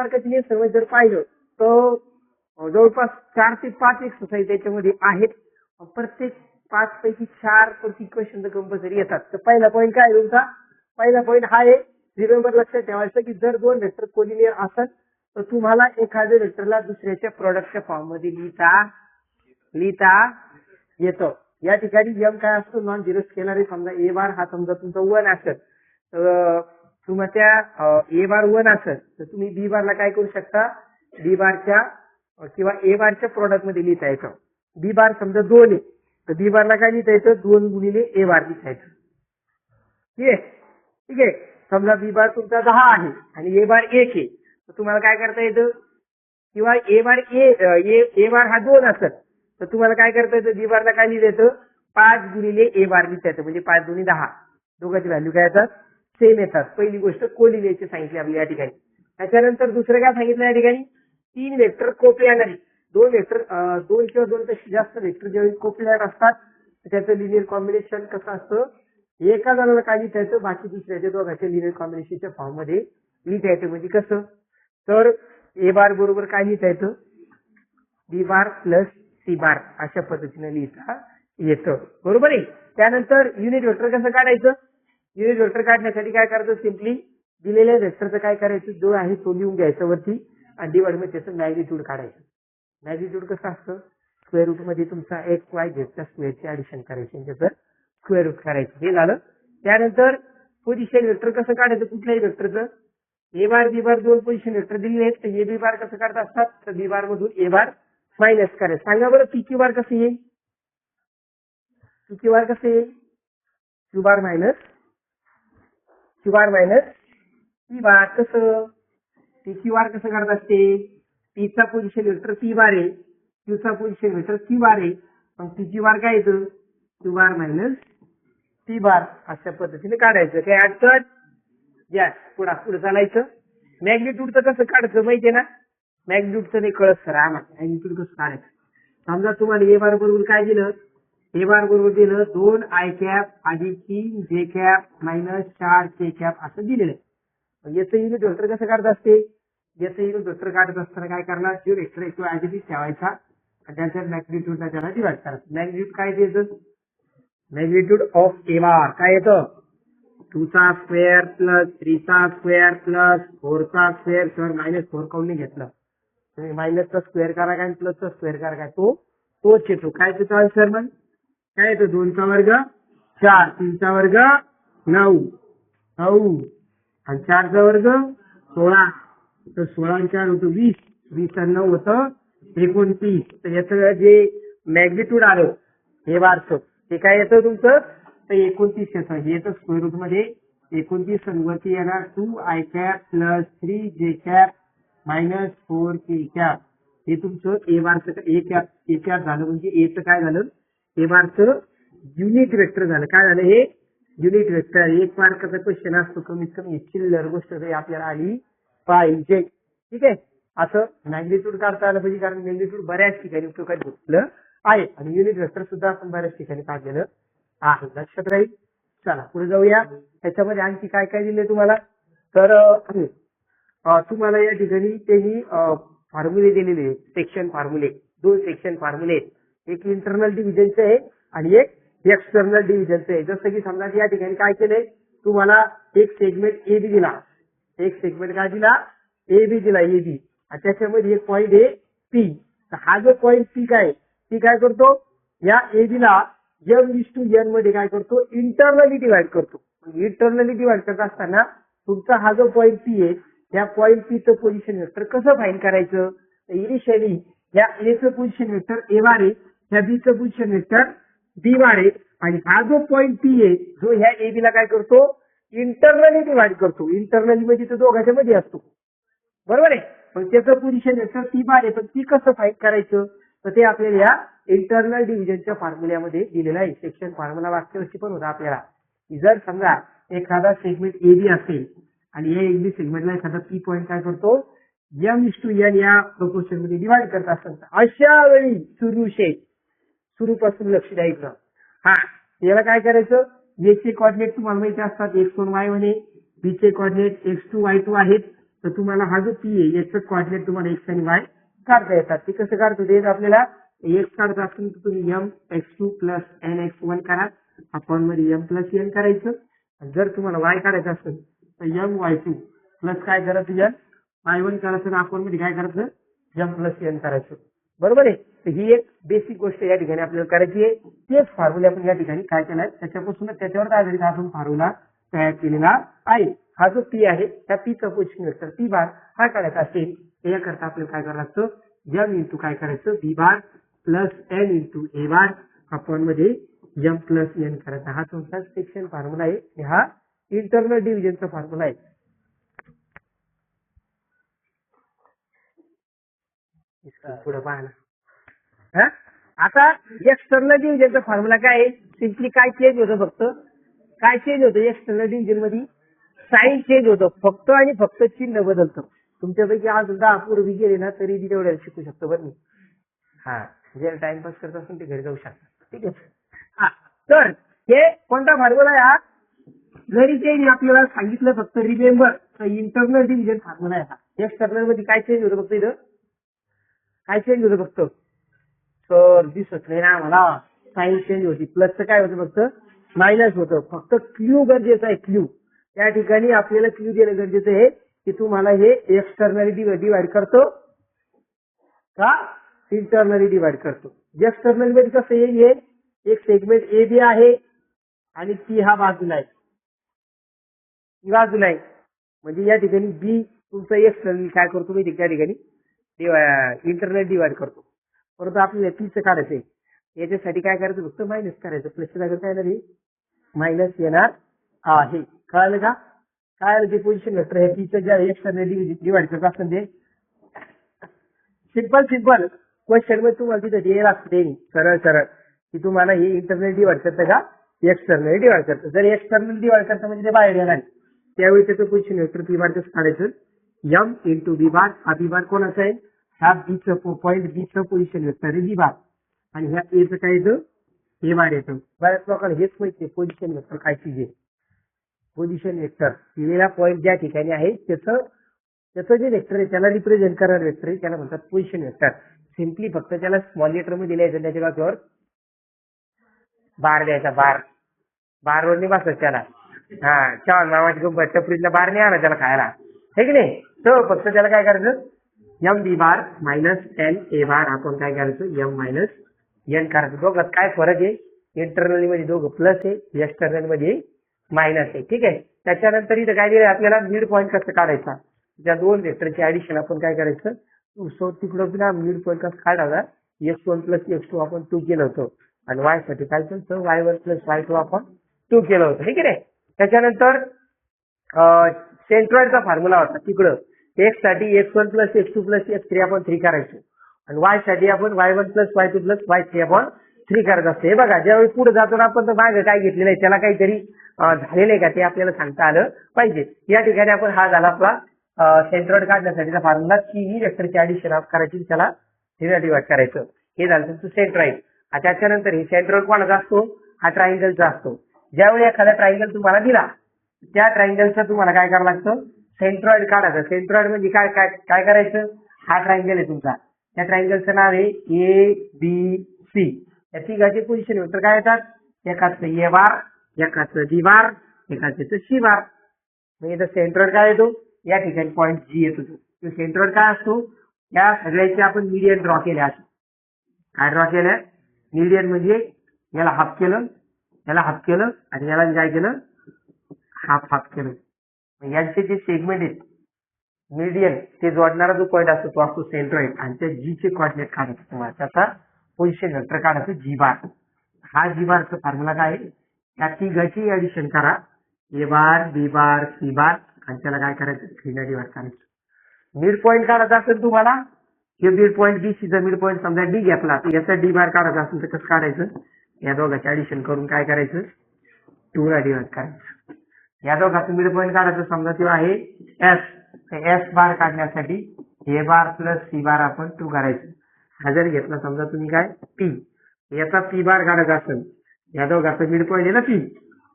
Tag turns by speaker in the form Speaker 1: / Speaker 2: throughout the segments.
Speaker 1: मार्काची lesson जर पाहिलं तर जवळपास 4 ते 5 एक्सरसाइज त्याच्यामध्ये आहेत. प्रत्येक 5 पैकी 4 प्रति क्वेश्चन कंपल्सरी येतात. तर पहिला पॉईंट काय आहे तुमचा? पहिला पॉईंट हा आहे, रिमेंबर लक्षात ठेवायचं की जर दोन वेक्टर कोलिनियर असेल तर तुम्हाला एखाद्या वेक्टरला दुसऱ्याच्या प्रोडक्टच्या फॉर्म मध्ये लिहिता येतं. या ठिकाणी एम काय असतो? नॉन झिरो स्केलर आहे. समजा ए बार हा समजा तुमचा 1 असेल तर तुम्ही त्या ए बार 1 असेल तर तुम्ही बी बारला काय करू शकता? बी बारच्या किंवा ए बारच्या प्रोडक्ट मध्ये लिहिता येतं. बी बार समजा 2 आहे तर बी बारला काय लिहिता येतं? 2 गुणिले ए बार लिहिता येतं. ठीक आहे. समजा बी बार तुमचा 10 आहे आणि ए बार 1 आहे तर तुम्हाला काय करता येतं? किंवा ए बार हा 2 असेल तर तुम्हाला काय करता येतं? बी बारला काय लिहिता येतं? 5 गुणिले ए बार लिहिता येतं. म्हणजे 5 दुनी 10. दोघांची व्हॅल्यू काय येतात? सेम येतात. पहिली गोष्ट कोलिनियरची सांगितली आपली या ठिकाणी. त्याच्यानंतर दुसरं काय सांगितलं या ठिकाणी? 3 वेक्टर कोप्लॅनर आहे. 2 वेक्टर 2 किंवा 2 पेक्षा जास्त वेक्टर ज्यावेळी कोप्लॅनर असतात त्याचं लिनियर कॉम्बिनेशन कसं असतं? एका जणाला काय लिहिता येतं? बाकी दुसऱ्याच्या दोघांच्या लिनियर कॉम्बिनेशनच्या फॉर्म मध्ये लिहिता येतं. म्हणजे कसं? तर ए बार बरोबर काय लिहिता येतं? बी बार प्लस सी बार अशा पद्धतीने लिहिता येतं. बरोबर आहे. त्यानंतर युनिट वेक्टर कसं काढायचं? युनिट वेक्टर काढण्यासाठी काय करायचं? सिम्पली दिलेल्या वेक्टरचं काय करायचं? जो आहे तो लिहून घ्यायचा वरती आणि डिवाइड मध्ये त्याचं मॅग्निट्यूड काढायचं. मॅग्निट्यूड कसं असतं? स्क्वेअर रूट मध्ये तुमचा एक्स वाय झेडच्या स्क्वेअरची ऍडिशन करायची आणि त्याचं स्क्वेअर रूट करायचं. हे झालं. त्यानंतर पोझिशन वेक्टर कसं काढायचं कुठल्याही वेक्टरचं? ए बार बी बार 2 पोझिशन वेक्टर दिलेले आहेत. तर ए बी बार कसं काढत असतात? तर बी बार मधून ए बार मायनस करायचं. सांगा बरं पी क्यू बार कसं येईल? पी क्यू बार कसं येईल? Q bar minus P bar. कसं? पी क्यू बार कसं काढत असते? पी चा पोझिशन वेक्टर पी बार आहे, क्यू चा पोझिशन वेक्टर क्यू बार आहे. मग पी क्यू बार काय येतं? क्यू बार मायनस पी बार अशा पद्धतीने काढायचं. काय अडचण? यस. पुढे चालायचं. मॅग्निट्यूडचं कसं काढायचं माहितीये ना? मॅग्निट्यूडचं नाही कळत सर आम्हाला. मॅग्निट्यूड कसं काढायचं? समजा तुम्हाला ए बार बरोबर काय दिलं? ए बार बरोबर दिलं 2 आय कॅप अधिक 3 जे कॅप मायनस 4 के कॅप असं दिलेलं आहे. याचं युनिट वेक्टर कसं काढत असते? याचं युनिट वेक्टर काढत असताना काय करणार? जो वेक्टर आहे तो ऍज इट इज ठेवायचा आणि त्याच्या मॅग्निट्यूडला त्याला डिवाइड करायचं. मॅग्निट्यूड काय द्यायचं? मॅग्निट्यूड ऑफ ए बार काय येतं? 2 चा स्क्वेअर प्लस 3 चा स्क्वेअर प्लस 4 चा स्क्वेअर. सर -4 काऊन नाही घेतलं? तुम्ही मायनसचा स्क्वेअर करा काय प्लसचा स्क्वेअर करा काय तोच येतो. काय त्याचा आन्सर मग काय येतो? 2 चा वर्ग 4, 3 चा वर्ग 9 आणि 4 चा वर्ग 16. तर 16 आणि 4 होतो 20, 20 आणि 9 होतं 29. तर याचं जे मॅग्निट्यूड आलं हे बारचं ते काय येतं तुमचं? तर 29 येतं. हे येतं स्क्वेअर रूट मध्ये 29 आणि वरती येणार 2 आय कॅप प्लस 3 जे कॅप मायनस 4 के कॅप. हे तुमचं ए बारचं ए कॅप झालं. म्हणजे एचं काय झालं? ए बारचं युनिट वेक्टर झालं. काय झालं? हे युनिट वेक्टर. 1 मार्काचा क्वेश्चन असतो कमीत कमी चिल्लर गोष्ट आपल्याला आली पाहिजे. ठीक आहे. असं मॅग्निट्यूड काढता आलं पाहिजे कारण मॅग्निट्यूड बऱ्याच ठिकाणी उपयोगात घेतलं आहे आणि युनिट वेक्टर सुद्धा आपण बऱ्याच ठिकाणी काढलेलं आहे. लक्षात राहील. चला पुढे जाऊया. त्याच्यामध्ये आणखी काय काय दिले तुम्हाला? तर तुम्हाला या ठिकाणी त्यांनी फॉर्म्युले दिलेले सेक्शन फॉर्म्युले. 2 सेक्शन फॉर्म्युले. एक इंटरनल डिव्हिजनचे आहे आणि एक एक्सटर्नल डिव्हिजनचे आहे. जसं की समजा या ठिकाणी काय केलंय तुम्हाला एक सेगमेंट ए बी दिला. एक सेगमेंट काय दिला? ए बी दिला. ए बी आणि त्याच्यामध्ये एक पॉईंट आहे पी. तर हा जो पॉईंट पी काय करतो? या ए बी ला m/n मध्ये काय करतो? इंटरनली डिवाइड करतो. इंटरनली डिवाइड करत असताना तुमचा हा जो पॉईंट पी आहे या पॉईंट पी चं पोझिशन वेक्टर कसं फाइंड करायचं? इनिशियली या ए चं पोझिशन वेक्टर ए बार आहे, या बी चं पोझिशन वेक्टर बी बार आहे आणि हा जो पॉईंट पी आहे जो ह्या ए बी ला काय करतो? इंटरनली डिवाइड करतो. इंटरनली म्हणजे तो दोघांच्या मध्ये असतो. बरोबर आहे. पण त्याचं पोझिशन वेक्टर ती बार आहे. पण ती कसं फाइंड करायचं? तर ते आपल्याला या इंटरनल डिव्हिजनच्या फॉर्म्युल्यामध्ये दिलेलं आहे. सेक्शन फॉर्म्युला मागच्या वर्षी पण होता आपल्याला. जर समजा एखादा सेगमेंट ए बी असेल आणि या ए बी सेगमेंटला एखादा पी पॉईंट काय करतो? m/n या प्रोपोर्शन मध्ये डिवाइड करत असेल तर अशा वेळी सुरूपासून लक्ष द्यायचं. याला काय करायचं? ए चे कॉर्डिनेट तुम्हाला माहिती असतात x1 y1 आहे, बी चे कॉर्डिनेट x2 y2 आहेत तर तुम्हाला हा जो पी आहे याचं कॉर्डिनेट तुम्हाला एक्स आणि वाय काढता येतात. ते कसं काढतो ते आपल्याला एक्स काढता असेल तर तुम्ही M X two plus N X one करा, अपॉन मध्ये एम प्लस एन करायचं. जर तुम्हाला वाय काढायचं असेल तर एम वाय टू प्लस काय करायचं एन वाय वन करायचं, अपॉन मध्ये काय करायचं एम प्लस एन करायचं. बरोबर आहे. तर ही एक बेसिक गोष्ट या ठिकाणी आपल्याला करायची आहे. तेच फॉर्म्युला आपण या ठिकाणी काय केलाय त्याच्यापासूनच त्याच्यावर आधारित आपण फॉर्म्युला तयार केलेला आहे. हा जो पी आहे त्या पीचा पोझिशन वेक्टर पी बार हा काढायचा असेल याकरता आपल्याला काय करायला लागतं एम इंटू काय करायचं B bar plus N into A bar upon मध्ये एम प्लस एन करायचा. हा तुमचा सेक्शन फॉर्म्युला आहे. हा इंटरनल डिव्हिजनचा फॉर्म्युला आहे. पुढे पाहा आता एक्सटर्नल डिव्हिजनचा फॉर्म्युला काय आहे. सिम्पली काय चेंज होतं फक्त काय चेंज होतं एक्सटर्नल डिव्हिजन मध्ये साईन चेंज होतं फक्त आणि फक्त चिन्ह बदलतं. तुमच्यापैकी आज 10 पूर्वी गेले ना तरी तेवढ्या शिकू शकतो बरं मी. हा जे टाइमपास करत असेल ते घरी जाऊ शकता. ठीक आहे. हा तर हे कोणता फॉर्म्युला आहे हा जरी ते आपल्याला सांगितलं फक्त रिमेंबर इंटरनल डिव्हिजन फॉर्म्युला आहे. हा एक्सटर्नल मध्ये काय चेंज होतं फक्त इथं काय चेंज होतं फक्त तर दिसत नाही ना मला साईन चेंज होती प्लसचं काय होतं फक्त मायनस होतं. फक्त क्यू गरजेचं आहे. क्यू त्या ठिकाणी आपल्याला क्यू देणं गरजेचं आहे की तुम्हाला हे एक्सटर्नली डिवाइड करतो का इंटरनली डिवाइड करतो. एक्सटर्नल मध्ये कसं येईल एक सेगमेंट ए बी आहे आणि सी हा बाजूला आहे बाजूला आहे म्हणजे या ठिकाणी बी तुमचं एक्सटर्नल काय करतो मी त्या ठिकाणी इंटरनल डिवाइड करतो. परंतु आपल्याला पीचं काढायचं आहे याच्यासाठी काय करायचं फक्त मायनस करायचं प्लसच्या जागा काय येणार मायनस येणार आहे. कळालं का काय जे पोझिशन वेक्टर आहे पीचं ज्या एक्सटर्नल डिवाइड करत असतं ते सिंपल क्वेश्चन मध्ये तुम्हाला तिथे द्यायला लागते सरळ सरळ की तुम्हाला हे इंटरनल डिवाइड करतं का एक्सटर्नल डिवाइड करतं. जर एक्सटर्नल डिवाइड करतं म्हणजे ते बाहेर येणार त्यावेळी त्याचं पोझिशन वेक्टर पी बार कसं काढायचं एम इंटू बी बार. हा बी बार कोणाचा आहे ह्या बीचं पॉईंट बीचं पोझिशन वेक्टर आहे बी बार आणि ह्या एचं काय येतं हे बार येतं. बऱ्याच लोकांना हेच माहिती पोझिशन वेक्टर काय चीज आहे. पोझिशन वेक्टर दिलेला पॉईंट ज्या ठिकाणी आहे त्याचं जे वेक्टर आहे त्याला रिप्रेझेंट करणारं वेक्टर आहे त्याला म्हणतात पोझिशन वेक्टर. सिम्पली फक्त त्याला स्मॉल लेटर मध्ये लिहायचं त्याच्या बाजूवर बार द्यायचा बारवर नाही बसत त्याला. हा छान मामाची गंमत टपरीतला बार नाही आला त्याला खायला हे की नाही. तर फक्त त्याला काय करायचं M B bar minus N A bar आपण काय करायचं एम मायनस एन करायचं. दोघात काय फरक आहे इंटरनल मध्ये दोघं प्लस आहे एक्सटर्नल मध्ये मायनस आहे. ठीक आहे. त्याच्यानंतर इथं काय दिलं आपल्याला मिड पॉईंट कसं काढायचा त्या दोन वेक्टरची ऍडिशन आपण काय करायचं सो तिकडं मिड पॉईंट कसं काढायचा X one plus X two आपण 2 केलं होतं आणि वाय साठी काय केलं Y one plus Y two आपण 2 केलं होतं. ठीक आहे. त्याच्यानंतर सेंट्रॉइडचा फॉर्म्युला होता तिकडं एक्स साठी x one plus X two plus x three आपण 3 करायचो आणि वाय साठी आपण Y one plus Y two plus y three आपण 3 करत असतो. हे बघा ज्यावेळी पुढे जातो ना आपण तर मागे काय घेतलेलं आहे त्याला काहीतरी झालेलं आहे का ते आपल्याला सांगता आलं पाहिजे. या ठिकाणी आपण हा झाला आपला सेंट्रॉइड काढण्यासाठीचा फॉर्म्युला की ही वेक्टरची ऍडिशन करायची त्याला डिवाइड करायचं. हे झालं तुमचं सेंट्रॉइड. त्याच्यानंतर हे सेंट्रॉइड कोणाचा असतो हा ट्रायंगलचा असतो. ज्यावेळी एखादा ट्रायंगल तुम्हाला दिला त्या ट्रायंगलचं तुम्हाला काय करावं लागतं सेंट्रॉइड काढायचं. सेंट्रॉइड म्हणजे काय काय काय करायचं हा ट्रायंगल आहे तुमचा त्या ट्रायंगलचं नाव आहे ए बी सी. या तिघाचे पोझिशन वेक्टर काय येतात एकाचं ए बार एकाचं बी बार एकाचं सी बार. म्हणजे इथं सेंट्रॉइड काय येतो या ठिकाणी पॉईंट जी येतो. तो सेंट्रॉइड काय असतो या सगळ्याचे आपण मीडियन ड्रॉ केले असं काय ड्रॉ केलं मीडियन म्हणजे याला हाफ केलं याला हाफ केलं आणि याला काय केलं हाफ केलं. यांचे जे सेगमेंट आहेत मीडियन ते जोडणारा जो पॉईंट असतो तो असतो सेंट्रॉइड आणि त्या जी चे कॉर्डिनेट काढायचं तुम्हाला त्याचा पोझिशन वेक्टर काढायचं जी बार. हा जी बारचा फॉर्म्युला काय आहे या तिघाची ऍडिशन करा ए बार बी बार सी बार आणि त्याला काय करायचं 3 ने डिवाइड करायचं. मिड पॉईंट काढायचा असेल तुम्हाला हे मिड पॉईंट डी सी चा मिड पॉईंट समजा डी घेतला तर याचा डी बार काढायचा असेल तर कसं काढायचं या दोघांचे ऍडिशन करून काय करायचं 2 ने डिवाइड करायचं. या दोघांचं मिड पॉईंट काढायचं समजा तो आहे एस एस बार काढण्यासाठी ए बार प्लस सी बार आपण 2 करायचं. हा जर घेतला समजा तुम्ही काय पी याचा पी बार काढायचा असेल या दोघांचं मिड पॉईंट आहे ना पी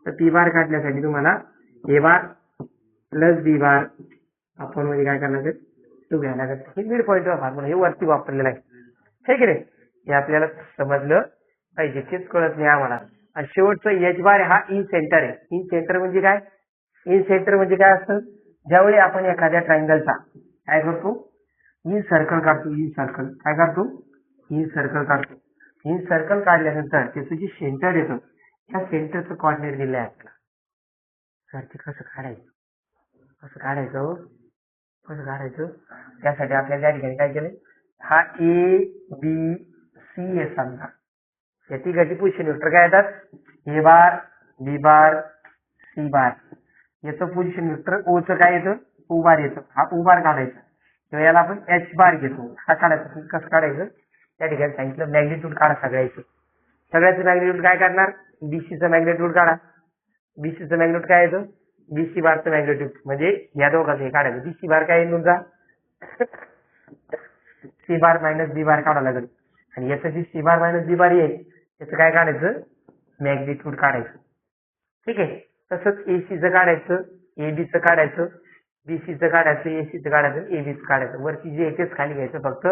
Speaker 1: तर पी बार काढण्यासाठी तुम्हाला ए बार प्लस बी बार आपण म्हणजे काय करणार आहे, टू घ्यायला लागत. हे मिड पॉईंटचा फॉर्म्युला हे वरती वापरलेला आहे. हे की नाही, हे आपल्याला समजलं पाहिजे, तेच कळत नाही आम्हाला. आणि शेवटचं एच बार हा इन सेंटर आहे. इन सेंटर म्हणजे काय, इन सेंटर म्हणजे काय असतं, ज्यावेळी आपण एखाद्या ट्रायंगलचा काय करतो, इन सर्कल काढतो. इन सर्कल काय काढतो, इन सर्कल काढतो. इन सर्कल काढल्यानंतर त्याचं जे सेंटर येतं, त्या सेंटरचं कॉर्डिनेट दिलं आहे आपल्याला. सर ते कसं काढायचं, कसं काढायचं, कसं काढायचं, त्यासाठी आपल्याला त्या ठिकाणी काय केलंय, हा ए बी सी आहे समजा, या तिघाची पोझिशन वेक्टर काय येतात, ए बार, बी बार, सी बार. याचं पोझिशन वेक्टर ओचं काय येतं, ओ बार येतं. हा ओ बार काढायचा, तेव्हा याला आपण एच बार घेतो. हा काढायचा, कसं काढायचं त्या ठिकाणी सांगितलं. मॅग्निट्यूड काढा सगळ्याचं. सगळ्याचं मॅग्निट्यूड काय काढणार, बीसीचं मॅग्निट्यूड काढा. बीसीचं मॅग्निट्यूड काय येतं, बीसी बारचं मॅग्निट्यूड म्हणजे या दोघांचं हे काढायचं. बीसी बार काय येईल तुमचा, सी बार मायनस बी बार काढावं लागेल. आणि याचं जे सी बार मायनस बी बार येईल त्याचं काय काढायचं, मॅग्निट्यूड काढायचं. ठीक आहे. तसंच एसीचं काढायचं, एबीचं काढायचं, बीसीचं काढायचं, एसीचं काढायचं, एबीचं काढायचं. वरची जे येतेच खाली घ्यायचं. फक्त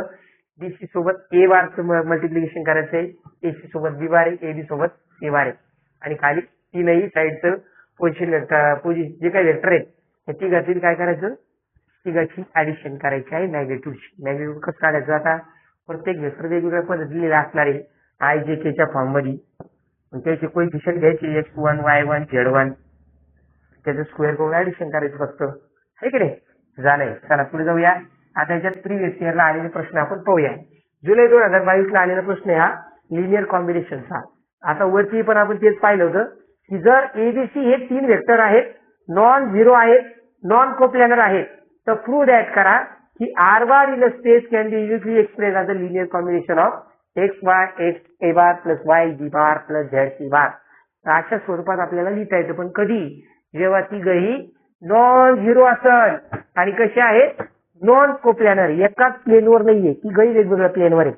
Speaker 1: बीसी सोबत ए बारचं मल्टिप्लिकेशन करायचं आहे, एसी सोबत बी बार आहे, एबी सोबत सी बार आहे. आणि खाली तीनही साईडचं पोझिशन जे काही वेक्टर आहेत त्या तिघातील काय करायचं, तिघाची ऍडिशन करायची आहे मॅग्निट्यूडची. मॅग्निट्यूड कसं काढायचं, आता प्रत्येक वेक्टर वेगवेगळ्या पद्धतीने असणार आहे आय जे केच्या फॉर्म मध्ये. त्याचे कोएफिशियंट घ्यायचे x1 y1 z1, त्याचं स्क्वेअर करून ऍडिशन करायचं फक्त. आहे की नाही, झालंय. चला पुढे जाऊया. आता याच्यात प्रिव्हियस इयरला आलेले प्रश्न आपण पाहूया. जुलै 2022 ला आलेला प्रश्न आहे हा लिनियर कॉम्बिनेशनचा. आता वरती पण आपण तेच पाहिलं होतं की जर एबीसी हे 3 वेक्टर आहेत, नॉन झिरो आहेत, नॉन कोप्लॅनर आहेत, तर प्रूव्ह दॅट करा की R bar in space can be uniquely express as a linear combination of X Y X A bar plus Y B bar plus Z C bar. अशा स्वरूपात आपल्याला लिहिता येतं. पण कधी, जेव्हा ती गही नॉन झिरो असेल आणि कशी आहे, नॉन कोप्लॅनर, एकाच प्लेनवर नाहीये, ती गही वेगवेगळ्या प्लेनवर आहे.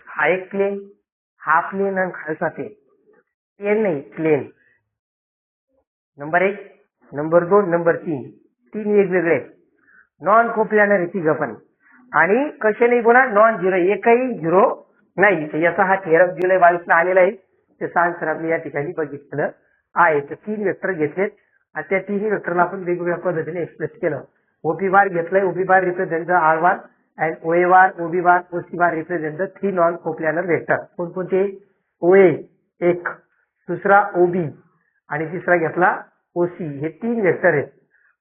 Speaker 1: हा एक प्लेन, हा प्लेन आणि खालचा प्लेन नाही, प्लेन. नंबर 1, नंबर 2, नंबर 3, तीन वेगवेगळे नॉन कोप्लॅनर आहे तिघं पण. आणि कसे नाही बोला, नॉन झिरो, एकही झिरो नाही. याचा हा थेरम जुलै 22 ला आलेला आहे. त्याचा आन्सर आपण या ठिकाणी बघितलं आहे. तर 3 वेक्टर घेतलेत आणि त्या तिन्ही वेक्टरला आपण वेगवेगळ्या पद्धतीने एक्सप्रेस केलं. ओपी बार घेतलंय, OP bar represent the R bar and OA bar, OB bar, OC bar represent the 3 non coplanar vector. कोणकोणते, ओए एक, दुसरा ओबी आणि तिसरा घेतला ओसी. हे 3 वेक्टर आहेत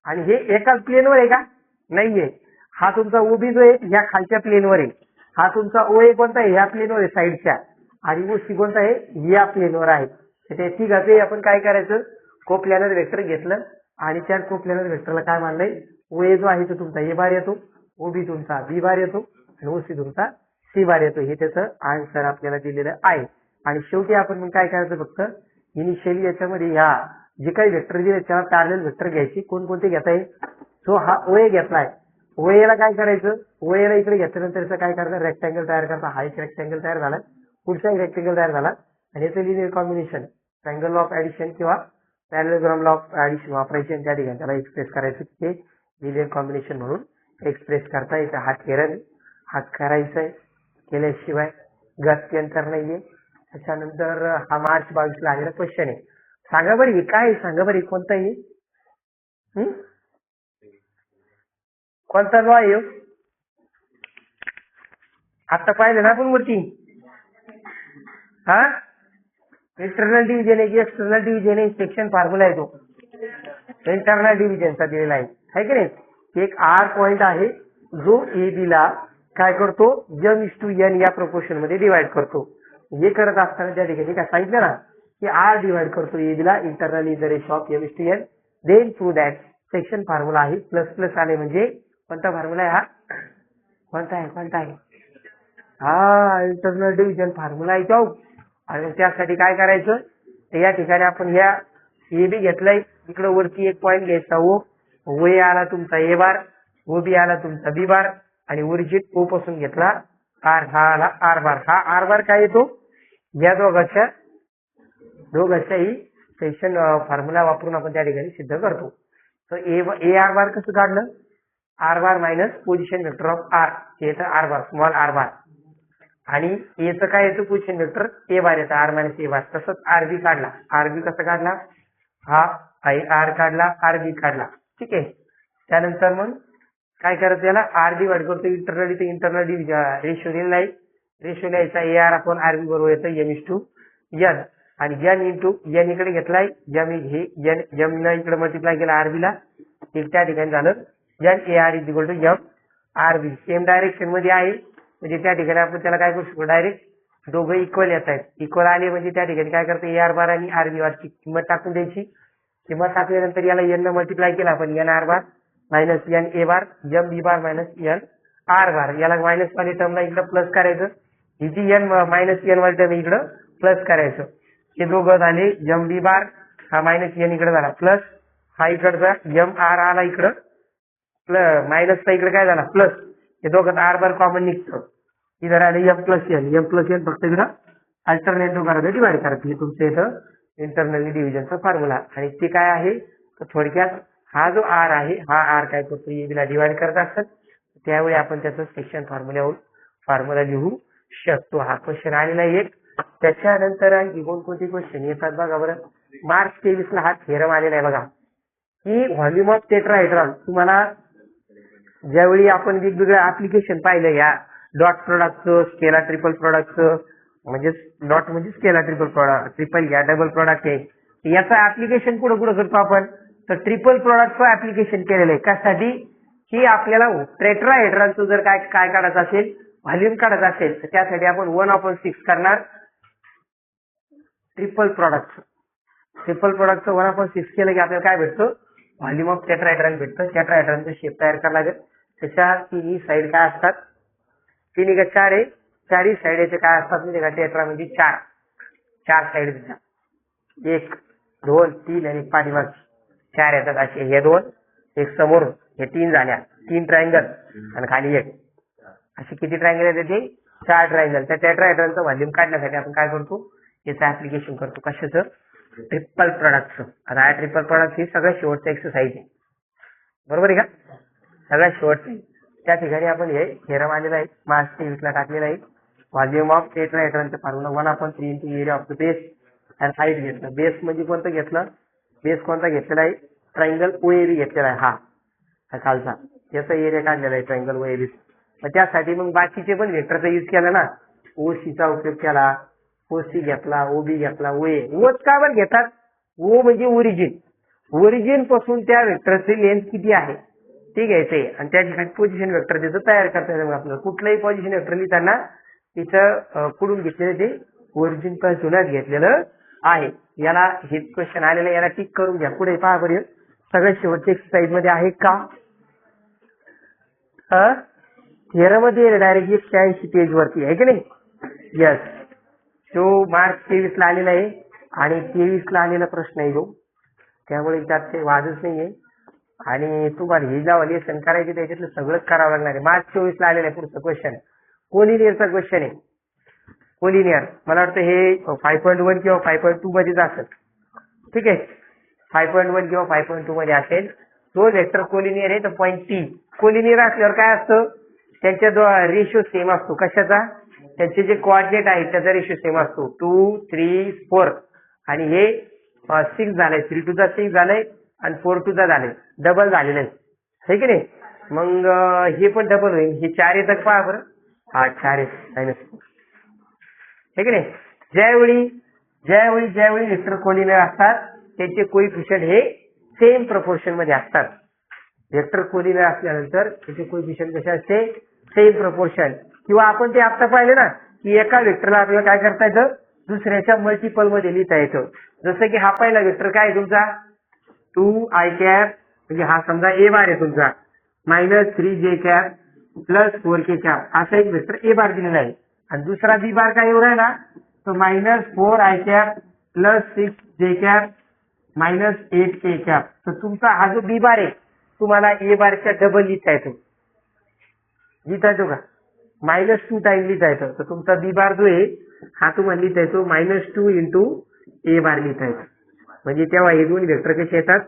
Speaker 1: आणि हे एकाच प्लेनवर आहे का, नाहीये. हा तुमचा ओबी जो आहे ह्या खालच्या प्लेनवर आहे, हा तुमचा ओए कोणता आहे, ह्या प्लेनवर आहे साईडच्या, आणि ओसी कोणता आहे, या प्लेनवर आहे. ते तिघाचे आपण काय करायचं, कोप्लॅनर वेक्टर घेतलं आणि त्या कोप्लॅनर वेक्टरला काय मानलंय, ओए जो आहे तो तुमचा ए बार येतो, ओबी तुमचा बी बार येतो आणि ओसी तुमचा सी बार येतो. हे त्याचं आन्सर आपल्याला दिलेलं आहे. आणि शेवटी आपण मग काय करायचं, फक्त इनिशियली याच्यामध्ये ह्या जे काही वेक्टर दिले त्याला पॅरलल वेक्टर घ्यायची. कोणकोणते घेता येईल, जो हा ओए घेतलाय, ओएला काय करायचं, ओएला इकडे घेतल्यानंतर काय करणार, रेक्टँगल तयार करता. हा एक रेक्टँगल तयार झाला, पुढचा एक रेक्टँगल तयार झाला आणि याचं linear combination triangle of addition किंवा पॅरलेलोग्राम ऑफ ऍडिशन वापरायचे आणि त्या ठिकाणी त्याला एक्सप्रेस करायचं. ते लिनियर कॉम्बिनेशन म्हणून एक्सप्रेस करता येतं. हा थेरम हा करायचा आहे, केल्याशिवाय गत्यंतर नाहीये. त्याच्यानंतर हा मार्च 22 ला आलेला क्वेश्चन आहे. सांगा बरी काय, सांगा बरी कोणता आहे, कोणता लॉ आहे, आता पाहिलं ना आपण वरती. हा इंटरनल डिव्हिजन आहे की एक्सटर्नल डिव्हिजन आहे, सेक्शन फॉर्म्युला आहे तो इंटरनल डिव्हिजनचा दिलेला आहे की नाही. एक आर पॉइंट आहे जो ए बी ला काय करतो, m/n या प्रोपोर्शन मध्ये डिवाइड करतो. हे करत असताना त्या ठिकाणी काय सांगितलं ना की आर डिवाइड करतो ए बी ला internal in the ratio of m/n. Then prove that section formula आहे प्लस प्लस आले म्हणजे कोणता फॉर्म्युला आहे, हा कोणता आहे, हा इंटरनल डिव्हिजन फॉर्म्युला आहे तो. आणि त्यासाठी काय करायचं, या ठिकाणी आपण या ए बी घेतलाय, इकडे वरती एक पॉईंट घ्यायचा, ओ ए आला तुमचा ए बार, ओबी आला तुमचा बी बार आणि ओरिजिन ओ पासून घेतला आर, हा आला आर बार. हा आर बार काय येतो, या दोघांच्याही सेक्शन फॉर्म्युला वापरून आपण त्या ठिकाणी सिद्ध करतो. तर ए आर बार कसं काढलं, R bar minus position vector of R, हे येतं R bar, small R bar, आणि एचं काय येतं पोझिशन वेक्टर ए बार येतं, आर मायनस ए बार. तसंच आरबी काढला, आरबी कसं काढला, हा आर काढला, आरबी काढला. ठीक आहे. त्यानंतर मग काय करायचं, याला आर डिवाइड करतो इंटरनली, ते इंटरनली रेशो दिलेला आहे, रेशो लिहायचा ए आर आपण आरबी बरोबर येतं M/n, आणि एन इंटू एन इकडे घेतलाय, हे एम इकडे मल्टिप्लाय केला आरबी ला, त्या ठिकाणी झालं N A R is equal to M RB. Same direction मध्ये आहे, म्हणजे त्या ठिकाणी आपण त्याला काय करू शकतो, डायरेक्ट दोघं इक्वल येत आहेत. इक्वल आले म्हणजे त्या ठिकाणी काय करतो, ए आर बार आणि आरबी बारची किंमत टाकून द्यायची. किंमत टाकल्यानंतर याला एन न मल्टिप्लाय केला आपण, N R bar minus N A bar, M B bar minus N R bar. याला मायनस वाली टर्मला इकडं प्लस करायचं, ही जी एन मायनस एन वाली टर्म इकडं प्लस करायचं. हे दोघं झाले एम बी बार, हा मायनस एन इकडे झाला प्लस, हा इकडचा एम आर आला इकडं प्लस, मायनसचा इकडे काय झाला प्लस, हे दोघं आर बार कॉमन निघतं, इधर आले एम प्लस एन फक्त इकडं अल्टरनेटिव्ह करायचं, डिवाइड करायचं. हे तुमचं इथं इंटरनली डिव्हिजनचा फॉर्म्युला. आणि ते काय आहे तर थोडक्यात हा जो आर आहे, हा आर काय करतो, एबीला डिवाइड करत असतात, त्यावेळी आपण त्याचं सेक्शन फॉर्म्युला लिहू शकतो. हा क्वेश्चन आलेला आहे एक. त्याच्यानंतर आणखी कोणते क्वेश्चन येतात बघा बरं. मार्च 23 ला हा थेरम आलेला आहे बघा, की व्हॉल्यूम ऑफ टेट्राहेड्रॉन. तुम्हाला ज्यावेळी आपण वेगवेगळ्या ऍप्लिकेशन पाहिलं या डॉट प्रोडक्टचं, स्केलर ट्रिपल प्रोडक्टचं, म्हणजे डॉट म्हणजे स्केलर ट्रिपल प्रोडक्ट, ट्रिपल घ्या डबल प्रोडक्ट आहे, याचं ऍप्लिकेशन कुठं करतो आपण, तर ट्रिपल प्रोडक्टचं ऍप्लिकेशन केलेलं आहे. कशासाठी, की आपल्याला टेट्राहेड्रॉनचं जर काय काढायचं असेल, व्हॉल्यूम काढायचं असेल, तर त्यासाठी आपण 1/6 करणार ट्रिपल प्रोडक्टचं. ट्रिपल प्रोडक्टचं 1/6 केलं की आपल्याला काय भेटतं, व्हॉल्यूम ऑफ टेट्राहेड्रॉन भेटतं. टेट्राहेड्रॉनचं शेप तयार करायला लागेल. त्याच्या तिन्ही साईड काय असतात, तिन्ही का चार आहे, चारही साईड याचे काय असतात म्हणजे का, टेट्रा म्हणजे चार साईड, 1 2 3 आणि पाठीमाग 4 येतात असे. हे 2, एक समोर, हे 3 झाल्या, 3 ट्रायंगल आणि खाली 1, असे किती ट्रायंगल येते ते 4 ट्रायंगल. त्या टेट्राहेड्रॉनचं व्हॉल्यूम काढण्यासाठी आपण काय करतो, याचं ऍप्लिकेशन करतो. कशाचं, ट्रिपल प्रोडक्टचं. आता हा ट्रिपल प्रोडक्ट ही सगळ्यात शेवटचं एक्सरसाइज आहे, बरोबर आहे का, सगळ्यात शेवटचं. त्या ठिकाणी आपण हे थेरम आलेला आहे, मार्च 23 ला टाकलेला आहे. व्हॉल्यूम ऑफ टेट्राहेड्रॉनचं formula 1/3 into area of the base आणि हाईट घेतलं. बेस म्हणजे कोणतं घेतलं, बेस कोणता घेतलेला आहे, ट्रायंगल ओएबी घेतलेला आहे, हा खालचा, याचा एरिया काढलेला आहे ट्रायंगल ओएबी. मग त्यासाठी मग बाकीचे पण व्हेक्टरचा यूज केला ना, ओसीचा उपयोग केला, ओसी घेतला, ओबी घेतला, ओच का बरं घेतात, ओ म्हणजे ओरिजिन पासून त्या व्हेक्टरची लेंथ किती आहे ते घ्यायचंय, आणि त्या ठिकाणी पोझिशन वेक्टर त्याचं तयार करता येईल. आपल्याला कुठलंही पोझिशन वेक्टर लिहिताना तिचं कुठून घेतलेलं, ते ओरिजिन पासूनच घेतलेलं आहे. याला हे क्वेश्चन आलेलं, याला टिक करून घ्या. पुढे पहा बरं, सगळ्यात शेवटच्या एक्सरसाइज मध्ये आहे का, थेरम मध्ये डायरेक्टली 86 पेज वरती आहे की नाही. यस, तो मार्च 23 ला आलेला आहे आणि 23 ला आलेला प्रश्न आहे तो, त्यामुळे त्यात काही वादच नाहीये. आणि तुम्हाला हे जेव्हा लेसन करायचे त्याच्यातलं सगळंच करावं लागणार आहे. मार्च 24 ला आलेला आहे पुढचा क्वेश्चन, कोलिनियरचा क्वेश्चन आहे. कोलिनियर मला वाटतं हे 5.1 किंवा 5.2 मध्येच असेल. ठीक आहे, 5.1 किंवा 5.2 मध्ये असेल. तो व्हेक्टर कोलिनियर आहे, तर पॉईंट T कोलिनियर असल्यावर काय असतं, त्यांच्या रेशो सेम असतो. कशाचा, त्यांचे जे कोऑर्डिनेट आहेत त्याचा रेशो सेम असतो. 2 3 4 आणि हे 6 झालंय, 3 to the 6 झालंय आणि 4 to the झालंय, डबल झालेलं आहे की नाही. मग हे पण डबल होईल, हे 4 येतात पहा बरं, हा 4 आहे ठीक आहे. ज्यावेळी व्हेक्टर कोलिनियर असतात त्यांचे कोइफिशियंट हे सेम प्रपोर्शन मध्ये असतात. व्हेक्टर कोलिनियर असल्यानंतर त्याचे कोइफिशियंट कसे असते, सेम प्रपोर्शन. किंवा आपण ते आता पाहिले ना, की एका व्हेक्टरला आपल्याला काय करता येतं, दुसऱ्याच्या मल्टिपल मध्ये लिहिता येतं. जसं की हा पहिला व्हेक्टर काय आहे तुमचा, 2i कॅप, म्हणजे हा समजा ए बार आहे तुमचा, -3j cap plus 4k cap, असा एक व्हेक्टर ए बार दिलेला आहे. आणि दुसरा बी बार काय एवढा आहे ना, तो -4i cap plus 6j cap -8k cap. तर तुमचा हा जो बी बार आहे तुम्हाला ए बारच्या डबल लिहिता येतो का, -2 टाइम लिहिता येतं. तर तुमचा बी बार जो आहे हा तुम्हाला लिहिता येतो -2 इंटू ए बार लिहिता येतो. म्हणजे तेव्हा हे दोन व्हेक्टर कसे येतात,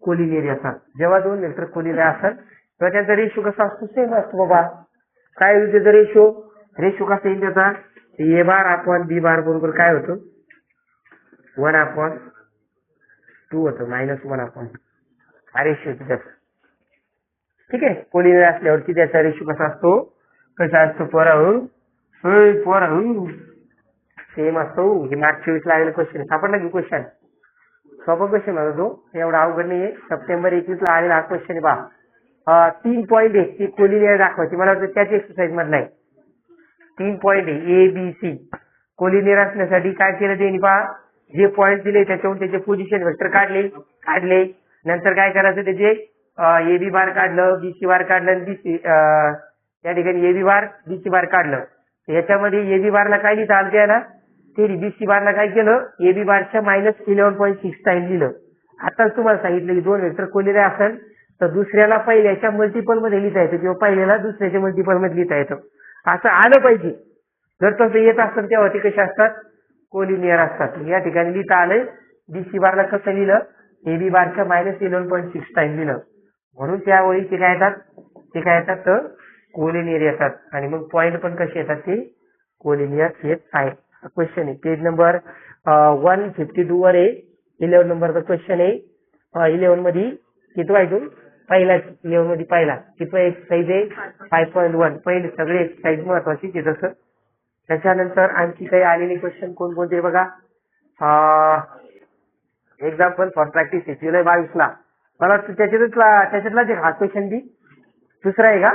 Speaker 1: कोलिनियरी असतात. जेव्हा दोन वेक्टर कोलिनियरी असतात तेव्हा त्यांचा रेशो कसा असतो, सेम असतो बाबा. काय होईल त्याचा रेशो, रेशो कसा येईल त्याचा, ए बार अपॉन बी बार बरोबर काय होतं, 1/2 होतं, -1/, हा रेशो होतो त्याचा. ठीक आहे, कोलिनियरी असल्यावरती त्याचा रेशो कसा असतो, कसा असतो पोराहू, सेम असतो. हे मार्च 24 लागलेला क्वेश्चन सापडला की क्वेश्चन, सोपा क्वेश्चन होता तो, एवढा अवघड नाहीये. सप्टेंबर 21 ला आलेला हा क्वेश्चन आहे पहा. 3 पॉईंट आहे, ती कोलिनियर दाखवायची, मला वाटतं त्याच एक्सरसाइज मधला आहे. 3 पॉईंट आहे ए बी सी. कोलिनियर असण्यासाठी काय केलं त्यांनी पहा, जे पॉईंट दिले त्याच्यावरून त्याचे पोझिशन वेक्टर काढले, नंतर काय करायचं, त्याचे ए बी बार काढलं, बी सी बार काढलं, आणि बी त्या ठिकाणी A B bar B C बार काढलं. याच्यामध्ये ए बी बारला काय लिहिता आलं त्याला, ते बी सी बारला काय केलं, ए बी बारच्या -11.6 टाइम लिहिलं. आताच तुम्हाला सांगितलं की दोन वेक्टर कोलिनियर असेल तर दुसऱ्याला पहिल्याच्या मल्टिपल मध्ये लिहिता येतं किंवा पहिल्याला दुसऱ्याच्या मल्टिपल मध्ये लिहिता येतं, असं आलं पाहिजे. जर तसं येत असेल तेव्हा ते कसे असतात, कोलिनियर असतात. या ठिकाणी लिहिता आलंय, बी सी बारला कसं लिहिलं, ए बी बारच्या -11.6 टाइम लिहिलं, म्हणून त्यावेळी ते काय येतात तर कोलिनियर येतात. आणि मग पॉईंट पण कसे येतात, ते कोलिनियर येत आहेत. क्वेश्चन आहे पेज नंबर 152 वर आहे, 11 नंबरचा क्वेश्चन आहे. 11 मध्ये किती वाईटू, पहिला 11 मध्ये पहिला किती एक्सरसाइज आहे, 5.1. पहिले सगळे एक्सरसाइज महत्वाची आहे तसं. त्याच्यानंतर आणखी काही आलेले क्वेश्चन कोणकोणते बघा. एक्झाम्पल फॉर प्रॅक्टिस आहे जुलै 22 ला, मला वाटतं त्याच्यातलाच एक हा क्वेश्चन बी दुसरा आहे का,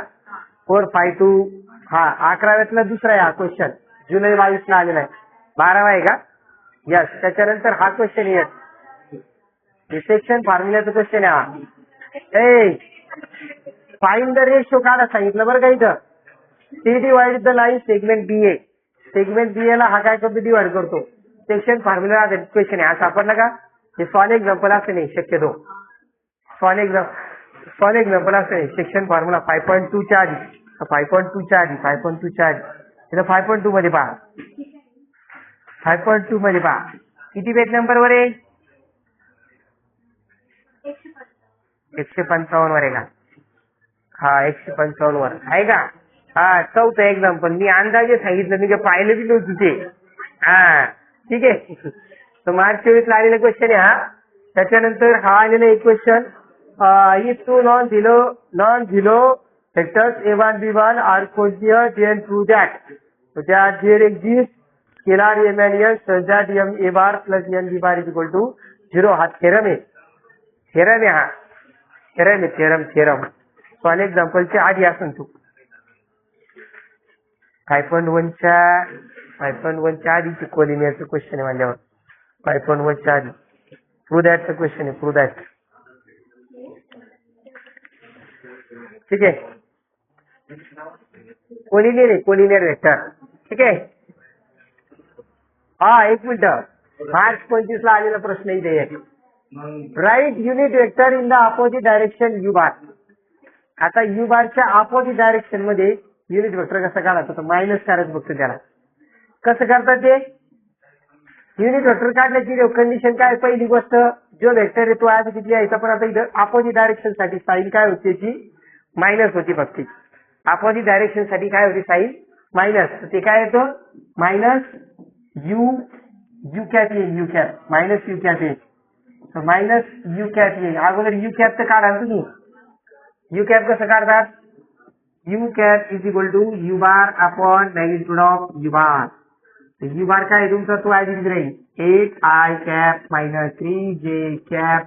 Speaker 1: 452. हा 11व्यातला दुसरा आहे हा क्वेश्चन, जुलै 22 ला आलेला आहे. 12वा आहे का, यस. त्याच्यानंतर हा क्वेश्चन आहे, सेक्शन फॉर्म्युलाचा क्वेश्चन आहे हा. फाइंड द रेशो काढा सांगितलं बरं का इथं. C divide the line segment B A. Segment B A ला हा काय करतो, डिवाइड करतो. सेक्शन फॉर्म्युला क्वेश्चन आहे, हा सापडला का. हे सॉल्व एक्झाम्पल असं नाही शक्यतो, सॉल्व एक्झाम्पल असं नाही. सेक्शन फॉर्म्युला 5.2 च्या आधी, 5.2 च्या आधी इथं 5.2 मध्ये पहा, 5.2 मध्ये पहा किती पेज नंबर वर आहे, 155 वर आहे का, हा 155 वर आहे का. हा चौथं एक्झाम्पल, मी अंदाजे सांगितलं, मी पाहिलं बी नव्हतं ते. हा ठीक आहे, तर मार्च 24 ला आलेला क्वेश्चन आहे हा. त्याच्यानंतर हा आलेला एक question, if two non zero vectors A1 B1 are coherent then prove that there exists scalar M and N such that M A bar plus N B bar is equal to 0. हा theorem आहे, theorem. Solve एक्झाम्पलचे आधी असून तू 5.1 च्या आधीची कोलिनियरचं question आहे म्हणल्यावर 5.1 च्या आधी प्रूव्ह दॅटचं क्वेश्चन आहे, प्रूव्ह दॅट. ठीक आहे, कोलिनियर वेक्टर. ठीक आहे, हा एक मिनिट, मार्च 25 ला आलेला प्रश्न इथे आहे. Write unit vector in the opposite direction U bar. आता यू बारच्या अपोजिट डायरेक्शन मध्ये युनिट वेक्टर कसं काढायचं, तर मायनस करायचं फक्त. त्याला कसं करतात ते, युनिट वेक्टर काढण्याची कंडिशन काय, पहिली गोष्ट जो वेक्टर आहे तो आधी किती यायचा, पण आता इथं अपोजिट डायरेक्शन साठी साईन काय होती त्याची, मायनस होती फक्त. अपोजिट डायरेक्शन साठी काय होती, साईन मायनस. ते काय येतं, मायनस यू कॅप येईल, मायनस यू कॅप येईल, मायनस यू कॅप येईल. अगोदर यू कॅप तर काढा तुम्ही. यू कॅप कसं काढतात, U cap is equal to U bar upon magnitude of U bar. U bar काय आहे तुमचा, तो ऍज इट राहील, 8i cap minus 3j cap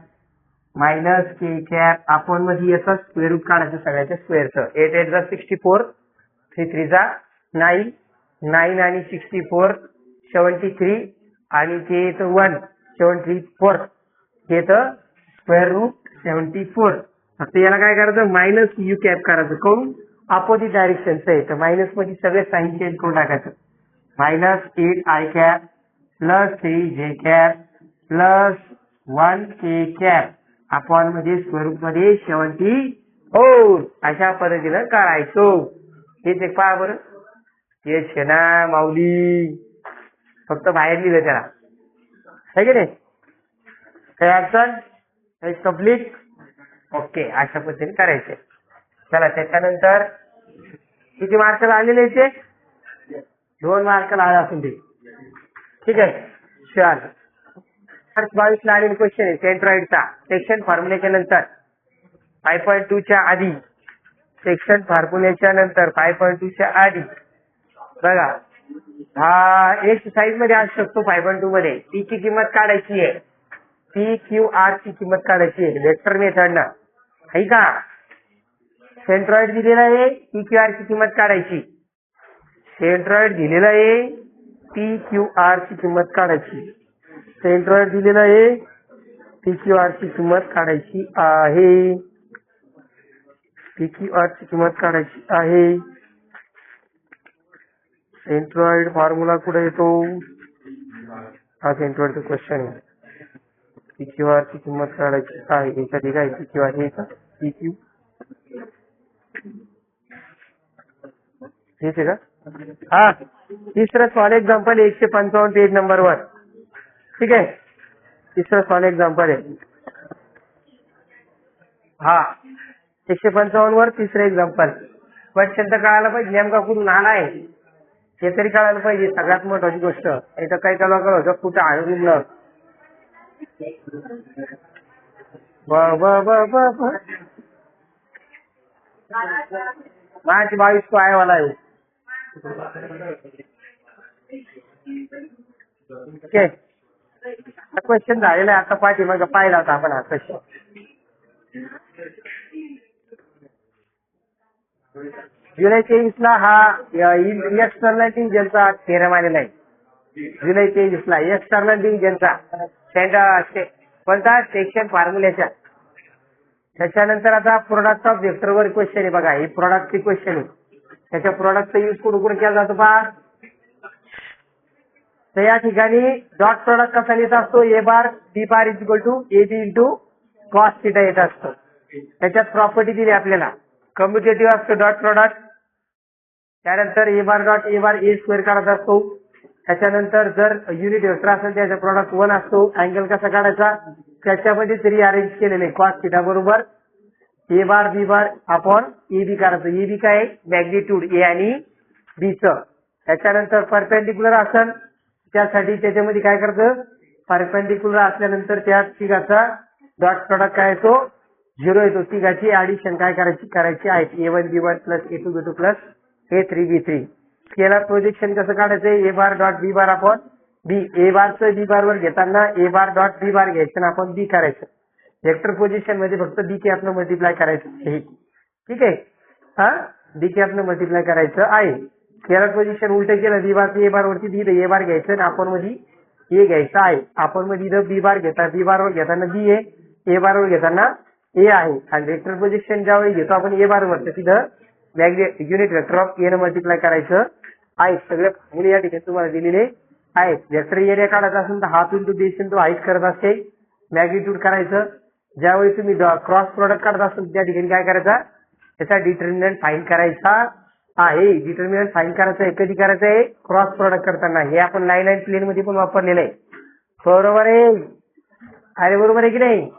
Speaker 1: minus k cap. आपण मध्ये याचा स्क्वेअर रूट काढायचं सगळ्याच्या स्क्वेअरचं. 8 8 जा 64, 3 3 जा 9, 9 आणि 64 73, आणि ते येतं 1 74, हे येतं स्क्वेअर रूट 74. आता याला काय करायचं, मायनस यू कॅप करायचं, करून अपोजिट डायरेक्शनचं आहे, तर मायनस मध्ये सगळे साईन चेंज करून टाकायचं. Minus 8i cap plus 3j cap plus 1k cap upon मध्ये स्क्वेअर रूट मध्ये 74. अशा पद्धतीनं करायचो. हेच एक पहा बरं, हे शेना माऊली फक्त बाहेर लिहिलं त्याला, है की नाही. काही अडचण, काही कम्प्लीट. ओके, अशा पद्धतीने करायचे. चला त्याच्यानंतर किती मार्क आलेले ते 2 मार्क आले असून ते. ठीक आहे. चल 22 ला आलेले क्वेश्चन आहे सेंट्रॉइडचा. सेक्शन फॉर्म्युलेच्या नंतर 5.2 च्या आधी, सेक्शन फॉर्म्युलेच्या नंतर 5.2 च्या आधी बघा हा एक्सरसाइज मध्ये असू शकतो. 5.2 मध्ये टी ची किंमत काढायची आहे. पी क्यू आर ची किंमत काढायची आहे वेक्टर मेथडनं, आहे का. सेंट्रॉइड दिलेला आहे, पी क्यू आर ची किंमत काढायची. सेंट्रॉइड दिलेला आहे, पी क्यू आर ची किंमत काढायची. सेंट्रॉइड दिलेला आहे, पी क्यू आर ची किंमत काढायची आहे. पी क्यू आर ची किंमत काढायची आहे. सेंट्रॉइड फॉर्म्युला कुठे येतो. हा सेंट्रॉइडचा क्वेश्चन आहे. पी क्यू आर ची किंमत काढायची आहे. याच्यासाठी काय पी क्यू आर हे का पी क्यू हेच आहे का. हा तिसरं सॉल्व एक्झाम्पल 155 पेज नंबर वर. ठीक आहे. तिसरं सॉल्व एक्झाम्पल आहे. हा 155 वर तिसरं एक्झाम्पल. क्वेश्चन तर कळायला पाहिजे नेमका कुठून आलाय हे तरी कळायला पाहिजे. सगळ्यात महत्वाची गोष्ट. इथं काही त्याला कळलं कुठं आहे रुग्ण. मार्च 22 को आया वाला है. ओके क्वेश्चन झालेला आहे. आता पाठीमागे पाहिला होता आपण हा क्वेश्चन. जुलै 23 ला हा एक्सटर्नल डिव्हिजनचा थेरम आलेला आहे. जुलै 23 ला एक्सटर्नल डिव्हिजनचा कोणता सेक्शन फॉर्म्युलेचा. त्याच्यानंतर आता प्रोडक्ट ऑफ वेक्टर वर क्वेश्चन आहे बघा. हे प्रोडक्टची क्वेश्चन आहे. त्याच्या प्रोडक्टचा यूज कुठे कुठे केला जातो पहा. तर या ठिकाणी डॉट प्रोडक्ट कसा लिहित असतो. A bar B bar is equal to A B into cos theta येत असतो. त्याच्यात प्रॉपर्टी दिली आपल्याला. कम्युटेटिव्ह असतो डॉट प्रोडक्ट. त्यानंतर ए बार dot A bar A square काढत असतो. त्याच्यानंतर जर युनिट वेक्टर असेल त्याचा प्रोडक्ट 1 असतो. अँगल कसा काढायचा त्याच्यामध्ये तरी अरेंज केलेले कॉस थिटा बरोबर ए bar B bar upon A B काढायचं. ए बी काय मॅग्निट्यूड ए आणि बी च. त्याच्यानंतर परपेंडिक्युलर असेल त्यासाठी त्याच्यामध्ये काय करतं परपेंडिक्युलर असल्यानंतर त्या तिघाचा डॉट प्रोडक्ट काय येतो 0 येतो. तिघाची ऍडिशन काय करायची आहे. A1 B1 plus A2 B2 plus A3 B3. Scalar projection कसं काढायचं. ए बार डॉट बी बार अपॉन बी. ए बारचं बी बार वर घेताना ए बार डॉट बी बार घ्यायचं आणि आपण बी करायचं. वेक्टर पोझिशन मध्ये फक्त बी कॅपनं मल्टिप्लाय करायचं आहे. ठीक आहे. हा बी कॅपनं मल्टिप्लाय करायचं आहे. स्केलर पोझिशन उलट केलं बी बार ए बार वरती बी ए बार घ्यायचं आणि आपण मध्ये ए घ्यायचं आहे. आपण मध्ये इथं बी बार घेता बी बार वर घेताना बी आहे. ए बार वर घेताना ए आहे. आणि वेक्टर पोझिशन ज्यावेळी घेतो आपण ए बार वर तर तिथं युनिट वेक्टर ऑफ ए न मल्टिप्लाय करायचं आहे. सगळे फॉर्म्युले या ठिकाणी तुम्हाला दिलेले आहेत. वेक्टर एरिया काढायचा असेल तर half into base into height करत असते. मॅग्निट्यूड करायचं. ज्यावेळी तुम्ही क्रॉस प्रोडक्ट काढत असाल त्या ठिकाणी काय करायचा त्याचा डिटर्मिनंट फाइंड करायचा आहे. डिटर्मिनंट फाइंड करायचं आहे. कधी करायचं आहे क्रॉस प्रोडक्ट करताना. हे आपण लाईन अँड प्लेन मध्ये पण वापरलेलं आहे. बरोबर आहे. अरे बरोबर आहे की नाही.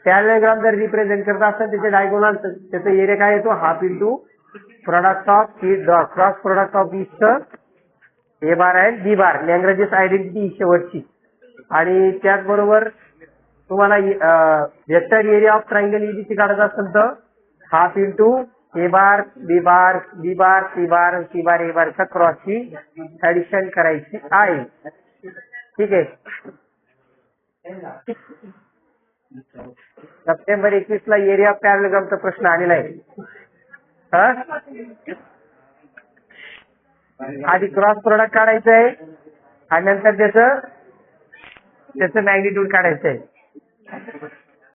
Speaker 1: पॅरलेलोग्राम जर रिप्रेझेंट करत असेल त्याचे डायगोनल त्याचा एरिया काय येतो half into product of cross product of east A bar and B bar. Languages identity शेवटची. आणि त्याचबरोबर तुम्हाला vector area of triangle EBC काढायचा असेल तर half into A bar B bar B bar C bar C bar A बारच्या क्रॉसची addition करायची आहे. ठीक आहे. सप्टेंबर 21 ला एरिया ऑफ पॅरलेलोग्रामचा प्रश्न आलेला आहे. आधी क्रॉस प्रोडक्ट काढायचं आहे आणि नंतर त्याचं मॅग्निट्यूड काढायचं आहे.